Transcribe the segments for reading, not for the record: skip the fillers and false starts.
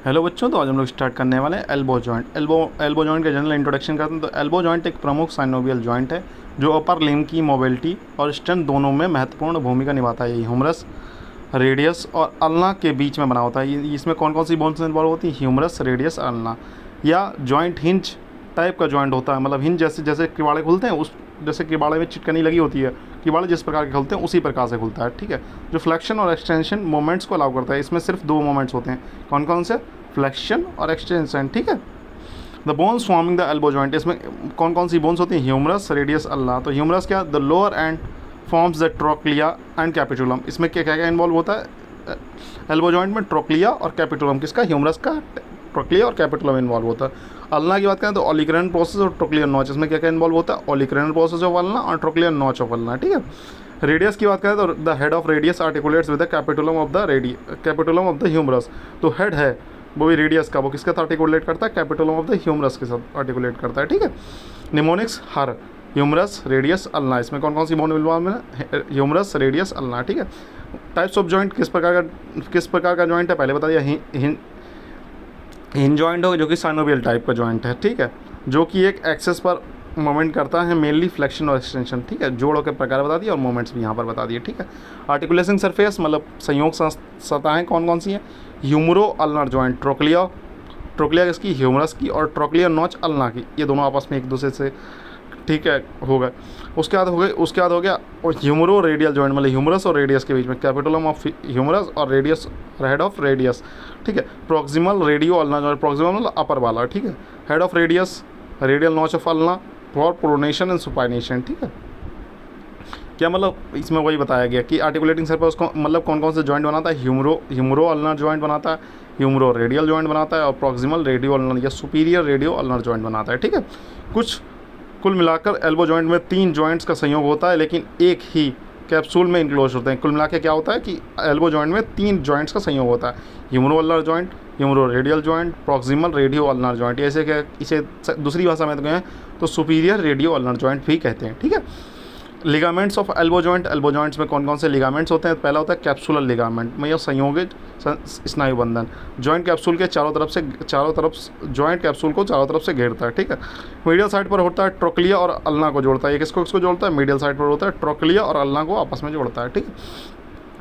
Hello बच्चों, तो आज हम लोग स्टार्ट करने वाले हैं एल्बो जॉइंट। एल्बो जॉइंट का जनरल इंट्रोडक्शन करते हैं। तो एल्बो जॉइंट एक प्रमुख साइनोवियल जॉइंट है जो अपर लिम्ब की मोबिलिटी और स्ट्रेंथ दोनों में महत्वपूर्ण भूमिका निभाता है। ये ह्यूमरस, रेडियस और अल्ना के बीच में बना होता है। इसमें कौन कौन सी बोन्स इन्वॉल्व होती है? Humerus, radius, ulna. या जॉइंट हिंज टाइप का जॉइंट होता है, मतलब हिंज जैसे जैसे किवाड़े खुलते हैं, उस जैसे किवाड़े में चिटकनी लगी होती है, किवाड़े जिस प्रकार के खुलते हैं उसी प्रकार से खुलता है। ठीक है, जो फ्लेक्शन और एक्सटेंशन मोमेंट्स को अलाउ करता है। इसमें सिर्फ दो मोमेंट्स होते हैं, कौन कौन से? फ्लेक्शन और एक्सटेंशन। ठीक है, the bones forming the elbow joint, इसमें कौन कौन सी बोन्स होती हैं? Humerus, radius, ulna. तो ह्यूमरस क्या? The lower end forms the trochlea and capitulum. इसमें क्या क्या इन्वॉल्व होता है एल्बो जॉइंट में? ट्रोक्लिया और कैपिटुलम। किसका? ह्यूमरस का ट्रोक्लिया और कैपिटुलम इन्वॉल्व होता है। अल्ना की बात करें तो ओलिक्रैनल प्रोसेस और ट्रोक्लियर नॉच। इसमें क्या क्या इन्वॉल्व होता है? ओलिक्रैनल प्रोसेस ऑफ अल्ना और ट्रोक्लियर नॉच ऑफ अल्ना। ठीक है, रेडियस की बात करें तो the head of radius articulates with the capitulum of the humerus. तो हेड है वो भी रेडियस का, वो किसके साथ आर्टिकुलेट करता है? कैपिटुलम ऑफ द ह्यूमरस के साथ आर्टिकुलेट करता है। ठीक है, निमोनिक्स हर, ह्यूमरस, रेडियस, अल्ना। इसमें कौन कौन सी बोन इन्वॉल्व है? Humerus, radius, ulna. ठीक है, टाइप्स ऑफ जॉइंट, किस प्रकार का जॉइंट है पहले बता दिया। हिंज जॉइंट हो जो कि साइनोवियल टाइप का जॉइंट है। ठीक है, जो कि एक एक्सेस पर मोमेंट करता है, मेनली फ्लेक्शन और एक्सटेंशन। ठीक है, जोड़ों के प्रकार बता दिए और मोमेंट्स भी यहाँ पर बता दिए। ठीक है, आर्टिकुलेशन सरफेस मतलब संयोग सतहें कौन कौन सी हैं? ह्यूमरो अल्नर जॉइंट, ट्रोक्लिया किसकी? ह्यूमरस की, और ट्रोक्लियर नॉच अल्ना की। ये दोनों आपस में एक दूसरे से, ठीक है, हो गए। उसके बाद हो गया और ह्यूमरो रेडियल जॉइंट, मतलब ह्यूमरस और रेडियस के बीच में कैपिटुलम ऑफ ह्यूमरस और रेडियस, हेड ऑफ रेडियस। ठीक है, proximal radio ulna joint, proximal मतलब अपर वाला। ठीक है, head of radius, radial notch of ulna for pronation and supination. ठीक है, क्या मतलब इसमें वही बताया गया कि आर्टिकुलेटिंग सरफेस को मतलब कौन कौन से जॉइंट बनाता है? ह्यूमरो अल्नर जॉइंट बनाता है, ह्यूमरो रेडियल जॉइंट बनाता है, और प्रॉक्सिमल रेडियो अल्नर या सुपीरियर रेडियो अल्नर जॉइंट बनाता है। ठीक है, कुल मिलाकर एल्बो जॉइंट में 3 जॉइंट्स का संयोग होता है, लेकिन एक ही कैप्सूल में इनक्लोज होते हैं। कुल मिला के क्या होता है कि एल्बो जॉइंट में 3 जॉइंट्स का संयोग होता है, humero ulnar joint, humero radial joint, proximal radio ulnar joint. ऐसे क्या, इसे दूसरी भाषा में तो कहें तो सुपीरियर रेडियो अल्नर जॉइंट भी कहते हैं। ठीक है, लिगामेंट्स ऑफ एल्बो जॉइंट्स में कौन कौन से लिगामेंट्स होते हैं? पहला होता है कैप्सुलर लिगामेंट, में यह संयोगित स्नायु बंधन जॉइंट कैप्सूल के चारों तरफ जॉइंट कैप्सूल को चारों तरफ से घेरता है। ठीक है, मीडियल साइड पर होता है ट्रोक्लिया और अल्ना को जोड़ता है। ये किसको जोड़ता है? मीडियल साइड पर होता है ट्रोक्लिया और अल्ना को आपस में जोड़ता है। ठीक है,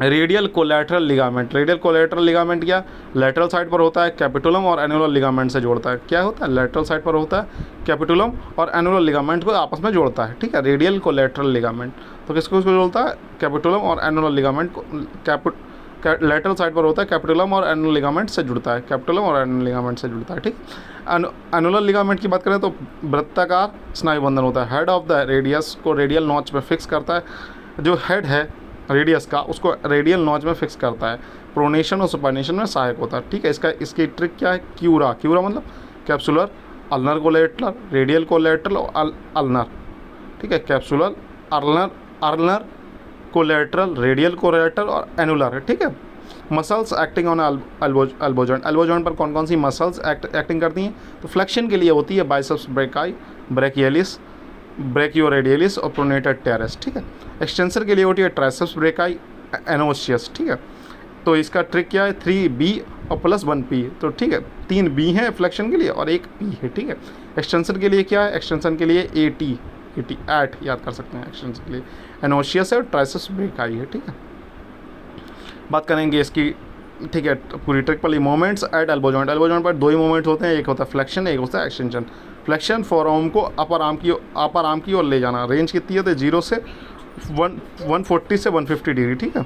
रेडियल कोलैटरल लिगामेंट क्या? लेटरल साइड पर होता है, कैपिटुलम और एनुलर लिगामेंट से जोड़ता है। क्या होता है? लेटरल साइड पर होता है, कैपिटुलम और एनुलर लिगामेंट को आपस में जोड़ता है। ठीक है, रेडियल कोलैटरल लिगामेंट तो किसको जोड़ता है? कैपिटुलम और एनुलर लिगामेंट को। लेटरल साइड पर होता है, कैपिटुलम और एनुलर लिगामेंट से जुड़ता है, ठीक। एनुलर लिगामेंट की बात करें तो वृत्ताकार स्नायु बंधन होता है। हेड ऑफ द रेडियस को रेडियल नॉच में फिक्स करता है, जो हेड है रेडियस का उसको रेडियल नॉच में फिक्स करता है, प्रोनेशन और सुपाइनेशन में सहायक होता है। ठीक है, इसकी ट्रिक क्या है? क्यूरा मतलब capsular, ulnar collateral, radial collateral और अल्नर। ठीक है, capsular, ulnar collateral, radial collateral और एनुलर। ठीक है, muscles acting on elbow joint पर कौन कौन सी मसल्स एक्टिंग करती हैं? तो फ्लेक्शन के लिए होती है बाइसेप्स ब्रेकाई, ब्रेकियलिस, ब्रेकियोरेडियलिस और प्रोनेटर टेरेस। ठीक है, एक्सटेंसर के लिए होती है ट्राइसेप्स ब्रेकाई, एनोशियस। ठीक है, तो इसका ट्रिक क्या है? 3B और +1P। तो ठीक है, 3B है फ्लेक्शन के लिए और 1P है। ठीक है, एक्सटेंसर के लिए क्या है? एक्सटेंसन के लिए एट याद कर सकते हैं एक्सटेंसर के लिए, एनोशियस है और ट्राइसेप्स ब्रेकाई है। ठीक है, बात करेंगे इसकी। ठीक है, पूरी ट्रिक पर मोमेंट्स एट एल्बो जॉइंट पर 2 ही मोमेंट्स होते हैं, एक होता है फ्लेक्शन, एक होता है एक्सटेंशन। फ्लेक्शन फॉर आर्म को अपर आर्म की ओर ले जाना। रेंज कितनी है? तो 0 से 140 से 150 डिग्री। ठीक है,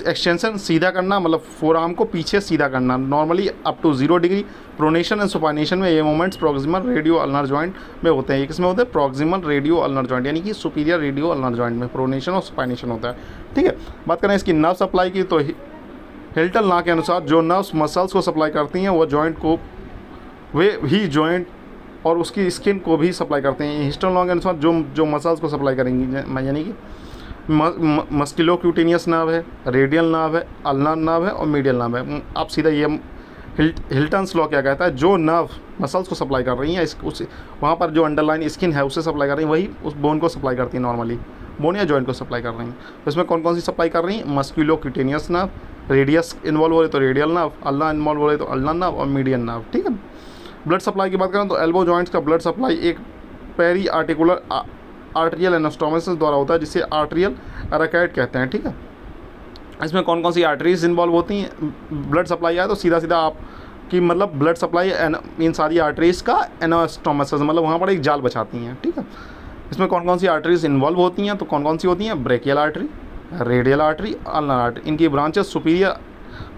एक्सटेंशन सीधा करना, मतलब फोर आर्म को पीछे सीधा करना, normally up to 0 degree. Pronation and supination में ये moments proximal radio ulnar joint में होते हैं। ये किसमें होते हैं? प्रॉक्सिमल रेडियो अल्नर जॉइंट, यानी कि सुपीरियर रेडियो अल्नर जॉइंट में प्रोनेशन और सुपाइनेशन होता है। ठीक है, बात करें इसकी नर्व सप्लाई की, तो हिल्टन लॉ के अनुसार जो नर्व्स मसल्स को सप्लाई करती हैं वो जॉइंट को, वे ही जॉइंट और उसकी स्किन को भी सप्लाई करते हैं। हिस्टन लॉ के अनुसार जो मसल्स को सप्लाई करेंगी, यानी कि मस्कुलोक्यूटेनियस नर्व है, रेडियल नर्व है, अल्नर नर्व है और मीडियल नर्व है। आप सीधा ये हिल्टन्स लॉ क्या कहता है? जो नर्व मसल्स को सप्लाई कर रही हैं उस वहाँ पर जो अंडरलाइन स्किन है उसे सप्लाई कर रही है, वही उस बोन को सप्लाई करती है नॉर्मली। बोन या जॉइंट को सप्लाई कर रही हैं। तो इसमें कौन कौन सी सप्लाई कर रही हैं, musculo cutaneous nerve, radius involve हो रही तो रेडियल नर्व, अल्ना इन्वॉल्व हो रही तो अल्ना नर्व और मीडियन नर्व, ठीक है। ब्लड सप्लाई की बात करें तो एल्बो जॉइंट्स का ब्लड सप्लाई एक पेरी आर्टिकुलर आर्टेरियल एनास्टोमोसिस द्वारा होता है, जिसे आर्टेरियल अरेकाइड कहते हैं, ठीक है। इसमें कौन कौन सी आर्टरीज इन्वॉल्व होती हैं, ब्लड सप्लाई आए तो सीधा सीधा आपकी मतलब ब्लड सप्लाई इन सारी आर्टरीज का एनास्टोमोसिस मतलब वहाँ पर एक जाल बचाती हैं, ठीक है। इसमें कौन कौन सी आर्टरीज इन्वॉल्व होती हैं, तो कौन कौन सी होती हैं, brachial artery, radial artery, ulnar artery. इनकी branches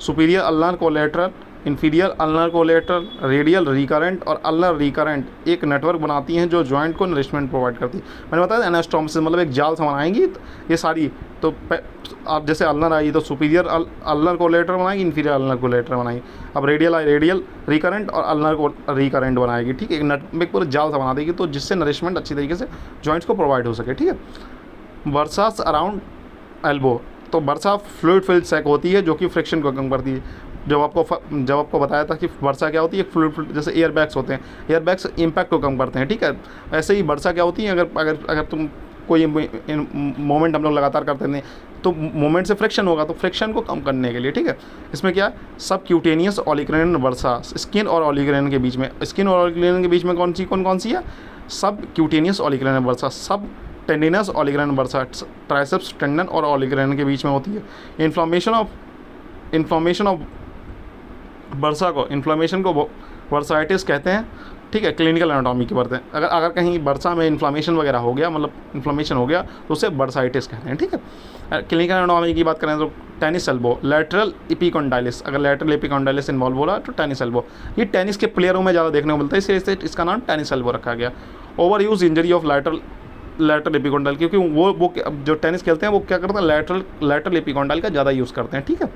superior ulnar collateral, inferior ulnar collateral, radial recurrent और अल्नर रिकरेंट एक नेटवर्क बनाती हैं जो जॉइंट को नरिशमेंट प्रोवाइड करती है। मैंने बताया एनास्टोमोसिस मतलब एक जाल समान आएंगी ये सारी, तो आप जैसे अल्नर आई तो सुपीरियर अल्नर कोलेटर बनाएगी, इंफीरियर अल्नर कोलेटर बनाएगी। अब रेडियल आई रेडियल रिकरेंट और अल्नर को रिकरेंट बनाएगी, ठीक है। एक नेटवर्क पूरा जाल सा बना देगी तो जिससे नरिशमेंट अच्छी तरीके से जॉइंट्स को प्रोवाइड हो सके, ठीक है। वर्सास अराउंड एल्बो, तो वर्सा फ्लूइड फिल्ड सैक होती है जो कि फ्रिक्शन को कम करती है। जब आपको बताया था कि वर्षा क्या होती है, फ्लूइड जैसे एयर बैग्स होते हैं, एयर बैग्स इम्पैक्ट को कम करते हैं, ठीक है। ऐसे ही वर्षा क्या होती है, अगर तुम कोई मोमेंट हम लोग लगातार करते हैं तो मोमेंट से फ्रिक्शन होगा, तो फ्रिक्शन को कम करने के लिए, ठीक है। इसमें क्या सब क्यूटेनियस ऑलिग्रेन वर्षा, स्किन और ऑलिग्रेन के बीच में, स्किन और ऑलिग्रेन के बीच में कौन कौन सी है, सब क्यूटेनियस ऑलिग्रेन वर्षा, सब टेंडिनस ऑलिग्रेन वर्षा, ट्राइसेप्स टेंडन और ऑलिग्रेन के बीच में होती है। इन्फ्लामेशन ऑफ वर्षा को, इन्फ्लामेशन को वर्साइटिस कहते हैं, ठीक है। क्लिनिकल एनाटॉमी की बात है, अगर कहीं वर्षा में इन्फ्लामेशन वगैरह हो गया, मतलब इन्फ्लामेशन हो गया तो उसे वर्साइटिस कहते हैं, ठीक है। क्लिनिकल एनाटॉमी की बात करें तो टेनिस एल्बो, लैटरल एपिकॉन्डाइलिस, अगर लैटरल एपिकॉन्डाइलिस इन्वॉल्व हो रहा है तो टेनिस एल्बो, ये टेनिस के प्लेयरों में ज़्यादा देखने को मिलता है, इसलिए इसका नाम टेनिस एल्बो रखा गया। Over use injury of lateral epicondyle, क्योंकि वो जो टेनिस खेलते हैं वो क्या करते हैं, लैटरल एपिकॉन्डाइल का ज़्यादा यूज़ करते हैं, ठीक है।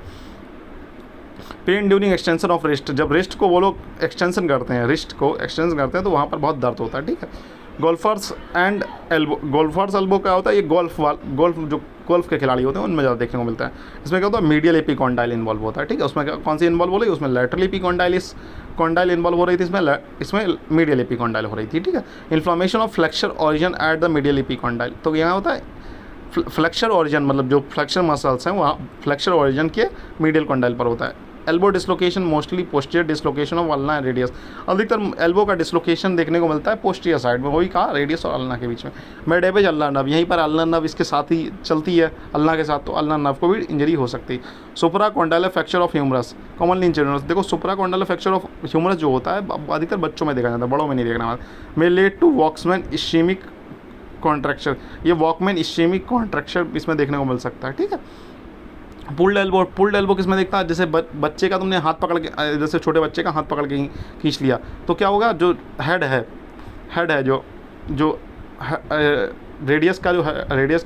Pen during extension of wrist, जब रिस्ट को वो लोग एक्सटेंशन करते हैं, रिस्ट को एक्सटेंशन करते हैं तो वहाँ पर बहुत दर्द होता है, ठीक है। गोल्फर्स एल्बो क्या होता है, ये गोल्फ जो गोल्फ के खिलाड़ी होते हैं उनमें ज़्यादा देखने को मिलता है। इसमें क्या होता है, मीडियल एपिकॉन्डाइल इन्वॉल्व होता है, ठीक है। उसमें कौन सी इन्वॉल्व हो रही है, उसमें लैटरल एपिकॉन्डाइल इन्वॉल्व हो रही थी, इसमें मीडियल एपिकॉन्डाइल हो रही थी, ठीक है। Inflammation of flexor origin at the medial epicondyle, तो यहाँ होता है फ्लेक्सर ऑरिजिन मतलब जो फ्लेक्सर मसल्स हैं वहाँ फ्लेक्सर ऑरिजिन के मीडियल कॉन्डाइल पर होता है। Elbow dislocation mostly posterior dislocation of ulna and radius, अधिकतर एल्बो का डिसलोकेशन देखने को मिलता है पोस्टीरियर साइड में, वही कहा रेडियस और अल्ना के बीच में। मेडेबेज अल्ना नर्व, यहीं पर अल्ना नर्व इसके साथ ही चलती है अल्ना के साथ, तो अल्ना नर्व को भी इंजरी हो सकती है। Supra condylar fracture of humerus, commonly in children, देखो supra condylar fracture of humerus जो होता है अधिकतर बच्चों में देखा जाता है, बड़ों में नहीं देखना। मे लेड टू वॉक्समैन इश्चेमिक कॉन्ट्रैक्चर, ये वॉकमैन इश्चेमिक कॉन्ट्रैक्चर इसमें देखने को मिल सकता है, ठीक है। पुल्ड एल्बो किस में देखता है, जैसे बच्चे का तुमने हाथ पकड़ के, जैसे छोटे बच्चे का हाथ पकड़ के खींच लिया तो क्या होगा, जो हेड है जो रेडियस का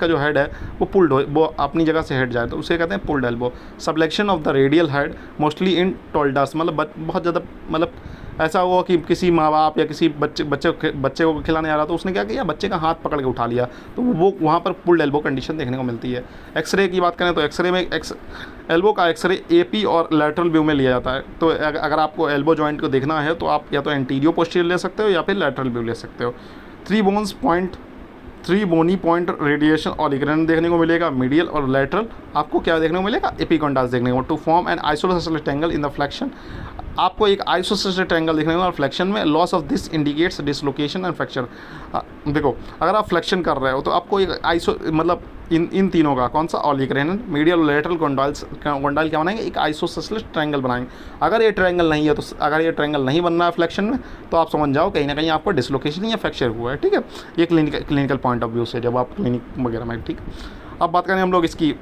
जो हेड है वो पुल्ड हो, वो अपनी जगह से हट जाए तो उसे कहते हैं pulled elbow. Subluxation of the radial head mostly in toddlers, मतलब बहुत ज़्यादा, मतलब ऐसा हुआ कि किसी माँ बाप या किसी बच्चे को खिलाने आ रहा तो उसने क्या किया, बच्चे का हाथ पकड़ के उठा लिया, तो वो वहाँ पर पुल्ड एल्बो कंडीशन देखने को मिलती है। एक्सरे की बात करें तो एक्सरे में एल्बो का एक्सरे एपी और लैटरल व्यू में लिया जाता है। तो अगर आपको एल्बो जॉइंट को देखना है तो आप या तो एंटीरियो पोस्टीरियर ले सकते हो या फिर लैटरल व्यू ले सकते हो। थ्री बोनी पॉइंट रेडिएशन ऑलिग्रेन देखने को मिलेगा, मीडियल और लैटरल आपको क्या देखने को मिलेगा, एपिकॉन्डाइल्स देखने को। To form an isosceles triangle in the flexion, आपको एक आइसोसेलेस ट्रायंगल देखने को, और फ्लेक्शन में loss of this indicates dislocation and fracture. देखो अगर आप फ्लेक्शन कर रहे हो तो आपको एक मतलब इन तीनों का कौन सा, ऑलिग्रेन, मीडियल, लैटरल कॉन्डाइल क्या बनाएंगे, एक आइसोसेलेस ट्रायंगल बनाएंगे। अगर ये ट्रायंगल नहीं है तो, अगर ये ट्रायंगल नहीं बन रहा है फ्लेक्शन में तो आप समझ जाओ कहीं ना कहीं आपको डिसलोकेशन या फ्रैक्चर हुआ है, ठीक है। ये क्लिनिकल पॉइंट ऑफ व्यू से जब आप क्लिनिक वगैरह में, ठीक। अब बात करें हम लोग इसकी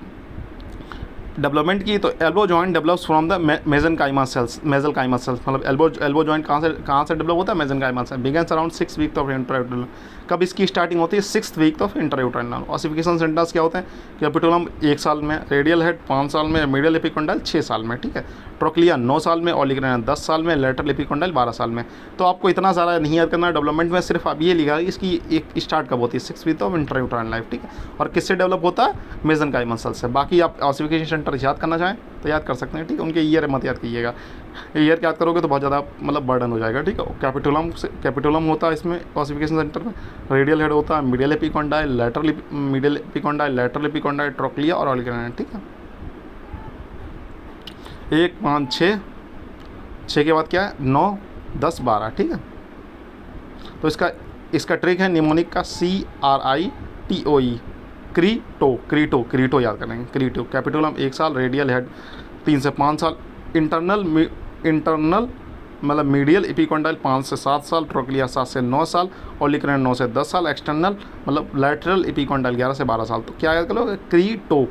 डेवलपमेंट की, तो elbow joint develops from the mesenchyma cells, मतलब एल्बो जॉइंट कहाँ से डेवलप होता है, मेसेनकाइमा से। Begins around 6 week of intrauterine, कब इसकी स्टार्टिंग होती है, 6th week of intrauterine. Ossification centres क्या होते हैं, कैपिटुलम 1 साल में, रेडियल हेड 5 साल में, मीडियल एपिकॉन्डाइल 6 साल में, ठीक है। ट्रोक्लिया 9 साल में, ऑलिग्रेन 10 साल में, लैटरल एपिकॉन्डाइल 12 साल में। तो आपको इतना सारा नहीं याद करना डेवलपमेंट में, सिर्फ अब ये लिखा इसकी एक स्टार्ट कब होती है, 6th वीक ऑफ इंट्रायूटेरल लाइफ, ठीक है। और किससे डेवलप होता है, मेसेनकाइमा सेल से। बाकी आप ऑसिफिकेशन सेंटर याद करना चाहें तो याद कर सकते हैं, ठीक है। उनके ईयर मत याद कीजिएगा, ईयर याद करोगे तो बहुत ज़्यादा मतलब बर्डन हो जाएगा, ठीक है। कैपिटुलम होता है इसमें क्लासिफिकेशन सेंटर में, रेडियल हेड होता है, medial epicondyle, medial epicondyle, lateral epicondyle, trochlea और ऑलिगोडेंड्राइट, ठीक है। 1 5 6 के बाद क्या है 9 10 12, ठीक है। तो इसका ट्रिक है निमोनिक का CRITOE, क्रीटो याद करेंगे, क्रीटो। कैपिटुलम 1 साल, रेडियल हेड 3 से 5 साल, इंटरनल मतलब मीडियल एपिकॉन्डाइल 5 से 7 साल, ट्रोक्लिया 7 से 9 साल, ऑलिगोडेंड्राइट 9 से 10 साल, एक्सटर्नल मतलब लैटरल एपिकॉन्डाइल 11 से 12 साल। तो क्या याद कर लोगे,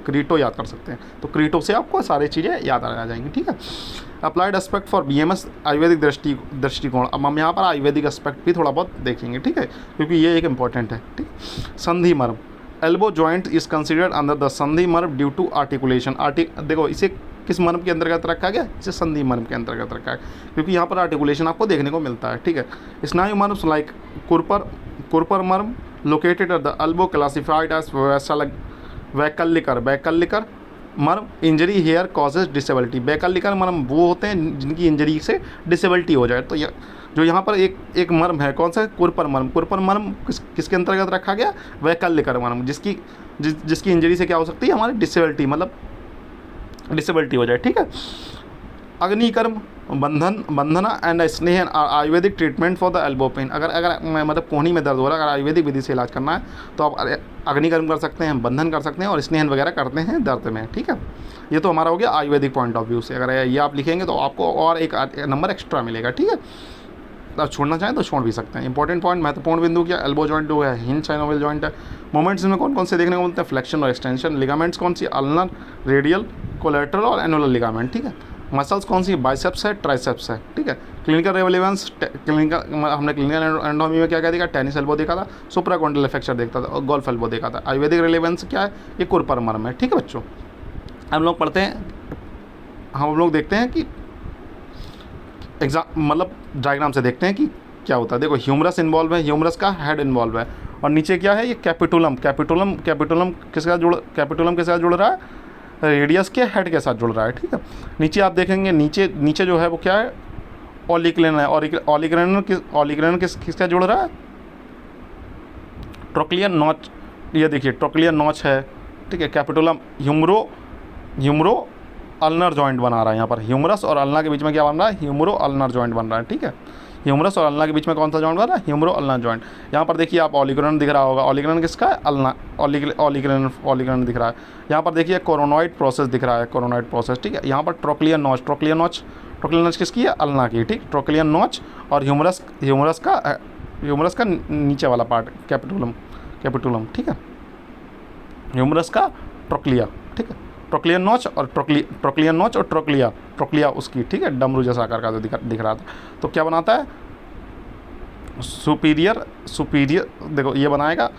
क्रीटो याद कर सकते हैं। तो क्रीटो से आपको सारी चीज़ें याद आ जाएंगी, ठीक है। Applied aspect for BMS Ayurvedic दृष्टिकोण। अब हम यहाँ पर आयुर्वेदिक एस्पेक्ट भी थोड़ा बहुत देखेंगे, ठीक है, क्योंकि ये एक इंपॉर्टेंट है, ठीक। संधि मर्म, elbow joint is considered under the संधि मर्म ड्यू टू आर्टिकुलेशन। देखो इसे किस मर्म के अंतर्गत रखा गया, इसे संधि मर्म के अंतर्गत रखा है, क्योंकि यहाँ पर आर्टिकुलेशन आपको देखने को मिलता है, ठीक है। स्नायु मर्म लाइक कुरपर मर्म located at the elbow classified as वैकल्लिकर मर्म, इंजरी हेयर कॉजेज डिसेबिलिटी। वैकल्लिकर मर्म वो होते हैं जिनकी इंजरी से डिसेबिलिटी हो जाए। तो जो यहाँ पर एक मर्म है, कौन सा, कुरपर मर्म किसके अंतर्गत रखा गया, वैकल्लिकर मर्म, जिसकी इंजरी से क्या हो सकती है, हमारी डिसेबिलिटी मतलब डिसेबिलिटी हो जाए, ठीक है। अग्निकर्म, बंधना एंड स्नेहन Ayurvedic treatment for the elbow pain. अगर मतलब कोहनी में दर्द हो रहा है, अगर आयुर्वेदिक विधि से इलाज करना है तो आप अग्निकर्म कर सकते हैं, बंधन कर सकते हैं और स्नेहन वगैरह करते हैं दर्द में, ठीक है। ये तो हमारा हो गया आयुर्वेदिक पॉइंट ऑफ व्यू से। अगर ये आप लिखेंगे तो आपको और एक नंबर एक्स्ट्रा मिलेगा, ठीक है। आप छोड़ना चाहें तो छोड़ भी सकते हैं। इंपॉर्टेंट पॉइंट, महत्वपूर्ण बिंदु क्या, एल्बो जॉइंट जो है हिंज साइनोवियल जॉइंट है। मोमेंट्स में कौन कौन से देखने को मिलते हैं, फ्लेक्शन और एक्सटेंशन। लिगामेंट्स कौन सी, अल्नर, रेडियल, कोलेटरल और एनुलर लिगामेंट, ठीक है। मसल्स कौन सी, बाइसेप्स है, ट्राइसेप्स है, ठीक है। क्लिनिकल रेलेवेंस, हमने क्लिनिकल एंडोमी में क्या क्या देखा, टेनिस एल्बो देखा था, सुप्राकॉन्डिलर फ्रैक्चर देखता था और गोल्फ एल्बो देखा था। आयुर्वेदिक रेलेवेंस क्या है, ये कुरपर मर्म है, ठीक है बच्चों। हम लोग पढ़ते हैं, हम लोग देखते हैं कि एग्जाम मतलब डायग्राम से देखते हैं कि क्या होता है। देखो ह्यूमरस इन्वॉल्व है, ह्यूमरस का हेड इन्वॉल्व है, और नीचे क्या है, ये कैपिटुलम किसके साथ जुड़ रहा है, रेडियस के हेड के साथ जुड़ रहा है, ठीक है। नीचे आप देखेंगे, नीचे जो है वो क्या है, ऑलिक्लेन है। ऑलिक्लेन किसका जुड़ रहा है, ट्रोक्लियन नॉच, ये देखिए ट्रोक्लियन नॉच है, ठीक है। कैपिटुलम ह्यूमरो अल्नर जॉइंट बना रहा है, यहाँ पर ह्यूमरस और अल्ना के बीच में क्या बन रहा है, ह्यूमरो अल्नर जॉइंट बन रहा है, ठीक है। ह्यूमरस और अल्ना के बीच में कौन सा जॉइंट बन रहा है, ह्यूमरो अल्नर जॉइंट। यहाँ पर देखिए आप ऑलिग्रेन दिख रहा होगा, ऑलिग्रेन किसका है, अल्ना, ऑलिग्रेन दिख रहा है। यहाँ पर देखिए कोरोनॉइड प्रोसेस दिख रहा है, कोरोनॉइड प्रोसेस, ठीक है। यहाँ पर ट्रोक्लियन नॉच किसकी है, अल्ना की, ठीक। ट्रोक्लियन नॉच और ह्यूमरस का नीचे वाला पार्ट कैपिटुलम, ठीक है। ह्यूमरस का ट्रोक्लिया, ठीक है। ट्रोक्लियन नॉच और ट्रोक्लिया उसकी, ठीक है, डमरू जैसा आकार का जो दिख रहा था। तो क्या बनाता है, सुपीरियर देखो ये बनाएगा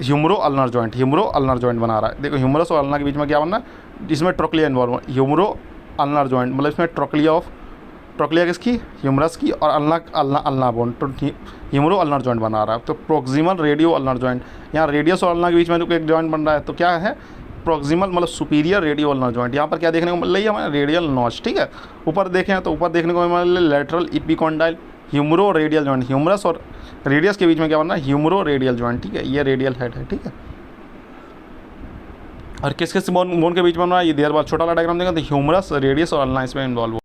ह्यूमरो अल्नर जॉइंट बना रहा है। देखो ह्यूमरस और अल्ना के बीच में क्या बनना है, जिसमें ट्रोक्लिया इन्वॉल्व है, ह्यूमरो अल्नर जॉइंट मतलब इसमें ट्रोक्लिया किसकी, ह्यूमरस की, और अल्ना बोन, तो ह्यूमरो अल्नर जॉइंट बना रहा है। तो प्रोक्सिमल रेडियो अल्नर जॉइंट, यहाँ रेडियस और अल्ना के बीच में जो एक जॉइंट बन रहा है, तो क्या है, प्रोक्सिमल मतलब सुपीरियर रेडियो अल्नर जॉइंट। यहाँ पर क्या देखने को मिल रही है हमें, रेडियल नॉच, ठीक है। ऊपर देखें तो ऊपर देखने को मिल रहा है lateral epicondyle humero radial joint, humerus और रेडियस के बीच में क्या बन रहा है, ह्यूमरो रेडियल जॉइंट, ठीक है। ये रेडियल हेड है, ठीक है। और किस बोन के बीच में बन रहा है, ये देर बाद छोटा वाला डायग्राम देखें तो ह्यूमरस, रेडियस और अल्ना इसमें इन्वॉल्व